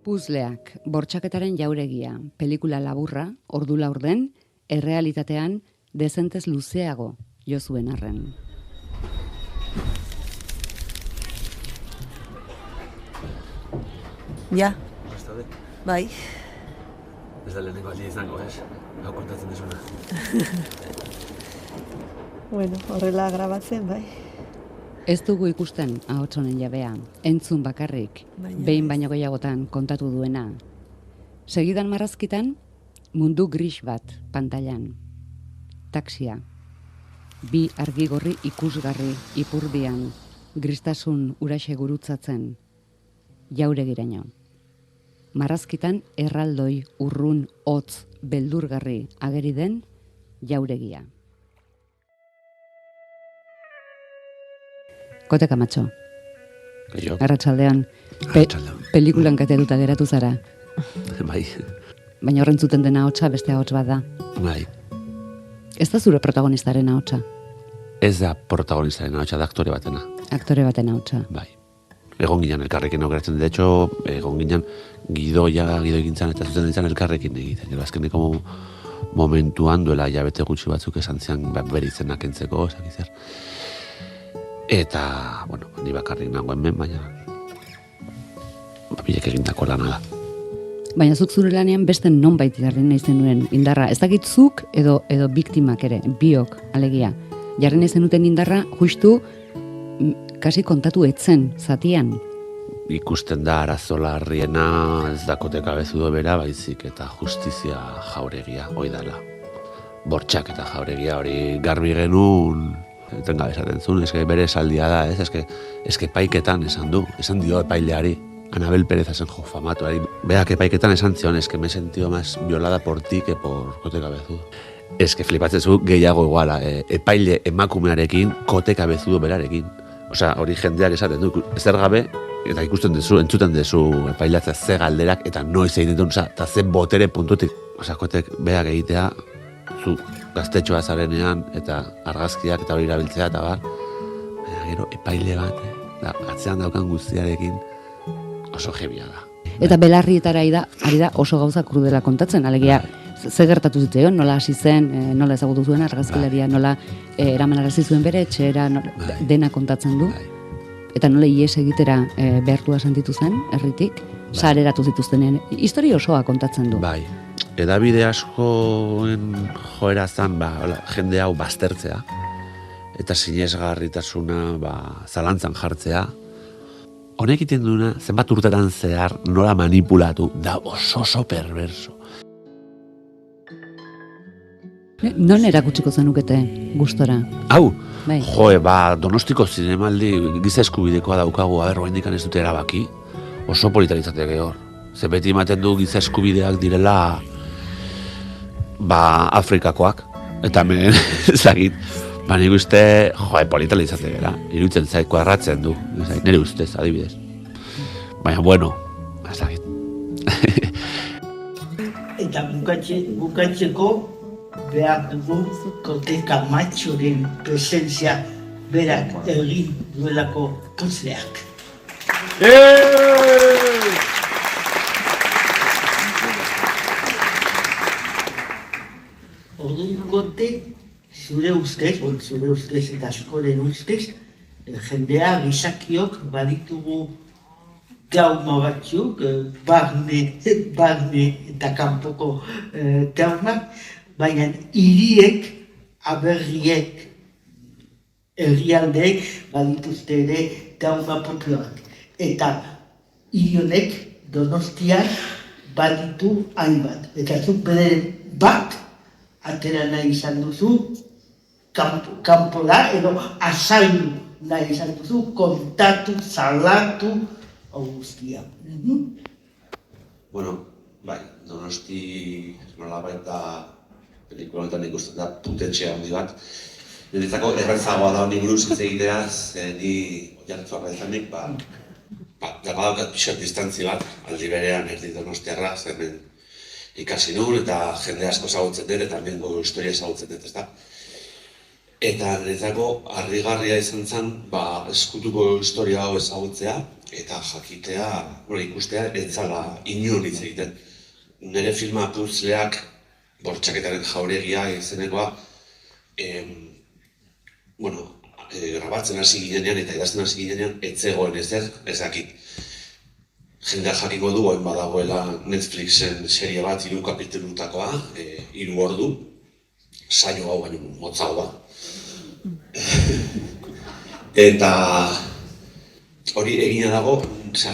Puzleak, bortxaketaren jauregia, pelikula laburra, ordu laurden, errealitatean dezentez luzeago jo zuen arren. Ja, Bastaude. bai. Ez da lehenengo aldia izango, ez? Hau kontatzen dezuna. Bueno, horrela grabatzen, bai. Ez dugu ikusten ahots honen jabea, entzun bakarrik, behin baino gehiagotan kontatu duena. Segidan marrazkitan, mundu gris bat pantailan. Taxia. Bi argigorri ikusgarri ipurdian, gristasun uraxe gurutzatzen. Jauregiraino. Marrazkitan erraldoi, urrun, hotz, beldurgarri ageri den jauregia. Kote Kamatxo. Kaixo. Arratsaldean, Arratsaldean. pelikulan kateatuta geratu zara. Bai. Baina horren zuten dena ahotsa beste ahots bat da. Bai. Ez da zure protagonistaren ahotsa, Ez da protagonistaren ahotsa, da aktore batena. aktore baten ahotsa. Bai. Egon ginen elkarrekin aukeratzen. De hecho, egon ginen gidoigintzan eta zuzendaritzan elkarrekin egiten. Gero azkeneko momentuan duela jabete gutxi batzuk esan zian bere izenak kentzeko, zer. Eta, bueno, ni bakarrik nagoen hemen, baina bilek egindako lana da. Baina zuk zure lanean beste nonbait jarri nahi zenuen indarra. Ez dakit zuk edo biktimak ere, biok, alegia. Jarri nahi zenuten indarra, justu, kasi kontatu etzen, zatian. Ikusten da arazo larriena ez da Kote Kabezudo bera, baizik eta justizia jauregia, hoi dala. Bortxak eta jauregia hori garbi genuen, etengabe esaten zuen, eske bere esaldia da, ez? Eske epaiketan esan dio epaileari, Anabel Pérez zen jo famatuari, beak epaiketan esan zion, eske me he sentido más violada por ti que por Kote Kabezudo. Eske flipatzen zu gehiago iguala, epaile emakumearekin, Kote Kabezudo berarekin. Osea, hori jendeak esaten du, zer gabe, eta ikusten duzu, entzuten duzu epailatza ze galderak, eta noiz egiten duen, eta ze botere puntutik. Osea, Kotek beak egitea, zu gaztetxoa zarenean, eta argazkiak eta hori erabiltzea, eta bar, baina gero epaile bat, atzean daukan guztiarekin, oso jebia da. Eta belarrietara ari da oso gauza krudela kontatzen, alegia, ze gertatu zitzaion, nola hasi zen, nola ezagutu zuen argazkilaria, nola eramanarazi zuen bere etxera, dena kontatzen du. Eta nola ies egitera behartua sentitu zen, herritik, sareratu zituztenean. Historia osoa kontatzen du. Bai, edabide askoen joera zan, jende hau baztertzea, eta sinesgarritasuna zalantzan jartzea. Honek egiten duena, zenbat urtetan zehar nola manipulatu, da oso perverso. Non erakutsiko zenukete gustora? Hau, Bai. Donostiko zinemaldi giza eskubidekoa daukagu, oraindik ez dute erabaki, oso polita litzateke hor. Ze beti ematen du giza eskubideak direla Afrikakoak, eta hemen ezagit, nik uste, polita litzatekera, iruditzen zait kuadratzen du, nire ustez, adibidez. Baina, bueno, ezagit. Eta bukatzeko behar dugu Kote Kamatxoren presentzia berak egin duelako puzleak. Orduan Kote, zure ustez eta askoren ustez, jendea gizakiok baditugu trauma batzuk, barne eta kanpoko traumak, baina hiriek, aberriek, herrialdeek badituzte ere trauma propioak. Eta hiri honek, Donostiak, baditu hainbat. Eta zuk bederen bat, atera nahi izan duzu, kanpora edo azaldu nahi izan duzu, kontatu, salatu, hau guztia. Bueno, bai, Donosti nolabait da pelikula honetan ikusten da putetxe handi bat. Niretzako errazagoa da honi buruz hitz egitea, ni oiartzuarra izanik, daukat pixat distantzi bat, aldi berean erdi Donostiarra, hemen ikasi nuen eta jende asko ezagutzen dut eta hemengo historia ezagutzen dut, ezta? Eta niretzako harrigarria izan zen, eskutuko historia hau ezagutzea, eta jakitea, ikustea, etzala inon hitz egiten. Nire filma puzzleak, Bortxaketaren jauregia izenekoa, grabatzen hasi ginean eta idazten hasi ginean, etzegoen ezer, ezakit. Jendea jakiko du, oin badagoela Netflixen serie bat 3 kapitulutakoa, 3 ordu, saio hau baino motzago da. Eta hori egina dago,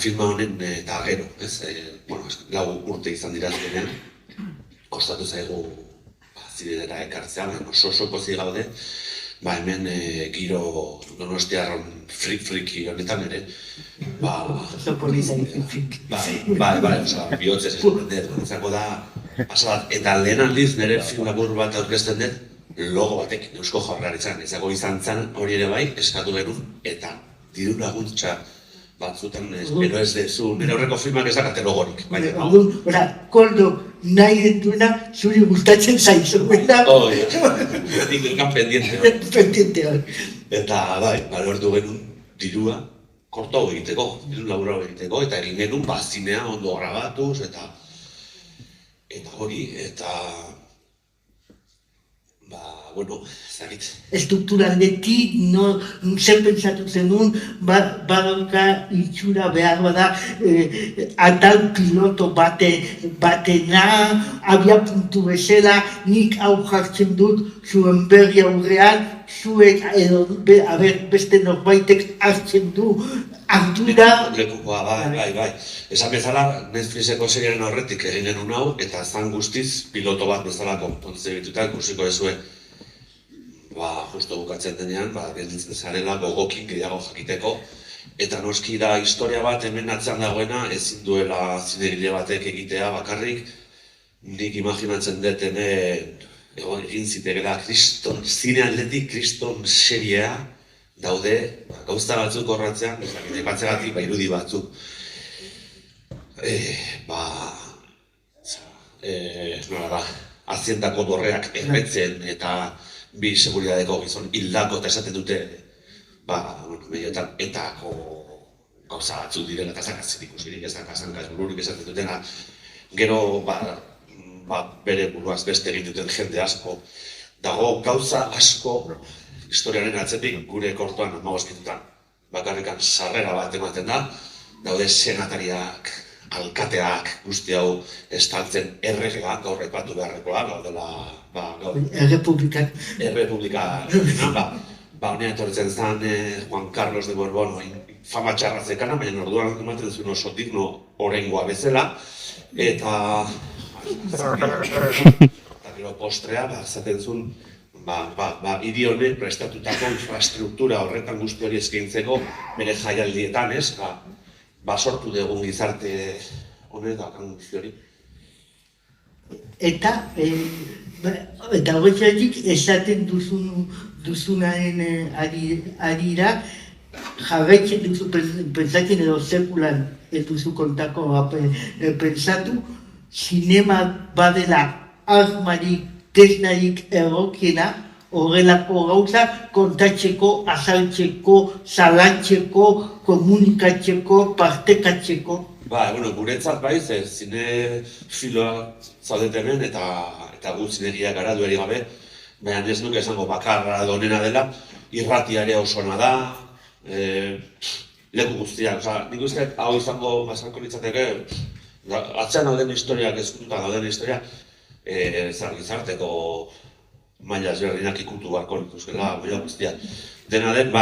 filma honen eta gero, 4 urte izan dira zenean, kostatu zaigu zirela ekartzea, oso pozik gaude, hemen giro Donostiarron friki honetan ere, Oso polizia frik. bihotzez eskupendet, izango da, pasadat, eta lehen aldiz nire film labur bat aurkezten dut, logo batek, Eusko Jaurlaritzan, izango izan zen hori ere bai, eskatu genuen, eta diru laguntza batzutan, espero ez dezu, nire horreko filmak ez dakate logorik. Koldo nahi dentuena zuri gustatzen zaizu, bera? Nik elkan pendiente. Pendiente hori. Eta lortu genuen dirua, korto egiteko, diru labura egiteko, eta egin genuen zinea ondo grabatuz, eta hori, eta zakit. Estrukturaldetik, zer pentsatu zenun, badauka itxura behar bada atal piloto batena, abia puntu bezala, nik hau jartzen dut zuen berri aurrean, zuek edo beste norbaitek hartzen du ardura. Lekukoa, bai. Esan bezala, Netflixeko seriaren horretik egin genuen hau, eta zan guztiz piloto bat bezalako kontzebituta ikusiko ezue. Justo bukatzen denean, gelditzen zarela gogokin gehiago jakiteko. Eta noski da historia bat hemen atzean dagoena, ezin duela zinegile batek egitea bakarrik. Nik imaginatzen dut hemen egin zitekela zine aldetik kriston seriea daude, gauza batzuk horratzean, epatzegatik irudi batzuk. Aziendako dorreak erretzen eta bi seguridadeko gizon hildako eta esaten dute medioetan etako gauza batzuk direla eta zakatzen ikusirik, ez dakazankaz bururik esaten dutena. Gero bere buruaz beste egin duten jende asko. Dago gauza asko historiaren atzetik gure kortoan 15 minututan. Bakarrikan sarrera bat ematen da, daude senatariak, alkateak, guzti hau estaltzen erregeak, gaur aipatu beharrekoa, gaudela, Errepublikak. Honea etortzen zen Juan Carlos de Borbón, fama txarra zekana, baina orduan ematen zuen oso digno orengoa bezala, eta gero postrea, zaten zuen, hiri honek prestatutako infrastruktura horretan guzti hori eskaintzeko bere jaialdietan, ez? Sortu dugun gizarte honetan guzti hori. Eta horretzatik esaten duzunaren arira, jarraitzen duzu pentsatzen edo sekulan ez duzu kontako pentsatu, sinema badela armarik, tesnarik egokiena, horrelako gauza kontatzeko, azaltzeko, zalantzeko, komunikatzeko, partekatzeko. Guretzat baiz, zine filoa zaudetemen eta gu zinegia gara dueri gabe, baina ez nuke esango bakarra donena dela, irratiare osona da, leku guztiak. Nik uste hau izango bazanko litzateke, atzean dauden historiak, ezkututa dauden historia, gizarteko maila ezberdinak ikutu beharko lituzkela, guztiak. Dena den,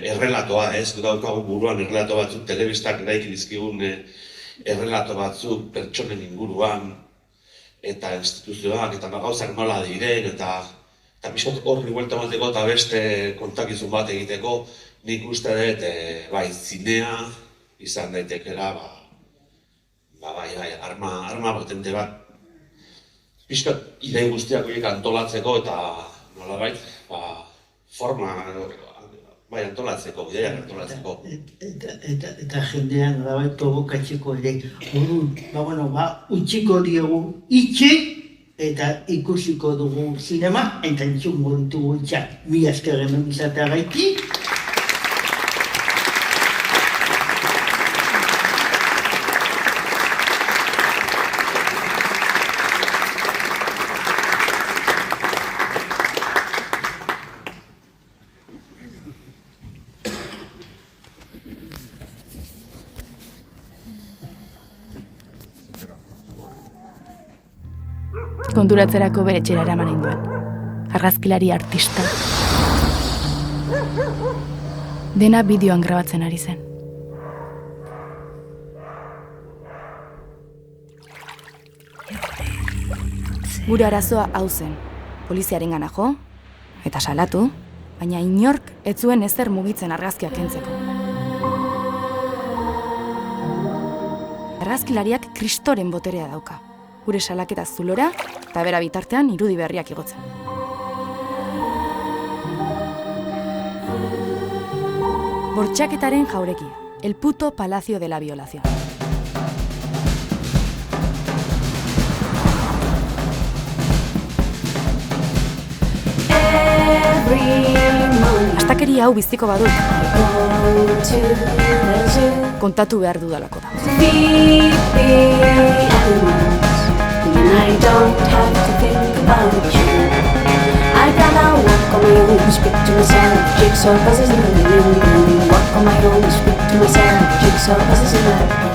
errelatoa, ez? Daukagu buruan errelato batzuk, telebistak eraiki dizkigun errelato batzuk pertsonen inguruan, eta instituzioak, eta gauzak nola diren, eta pixkat horri buelta emateko eta beste kontakizun bat egiteko, nik uste dut, zinea izan daitekela, arma potente bat, pixkat idei guztiak horiek antolatzeko eta nolabait, forma antolatzeko, ideiak antolatzeko. Eta jendean nolabait provokatzeko ere, utxiko diogu itxe eta ikusiko dugu zinema, eta entzungo ditugu itxak. Mi esker hemen izateagaitik. Konturatzerako bere etxera eraman ninduen. Argazkilari artista. Dena bideoan grabatzen ari zen. Gure arazoa hau zen. Poliziarengana jo, eta salatu, baina inork ez zuen ezer mugitzen argazkiak kentzeko. Argazkilariak kristoren boterea dauka. Gure salaketa zulora, eta bera bitartean irudi berriak igotzen. Bortxaketaren jaurekia, el puto palacio de la violación. Astakeria hau biziko badut. Kontatu behar dudalako da. I don't have to think about you. I'd rather walk on my own, speak to myself, jigsaw puzzles in the room. Walk on my own, speak to myself, jigsaw puzzles in the room.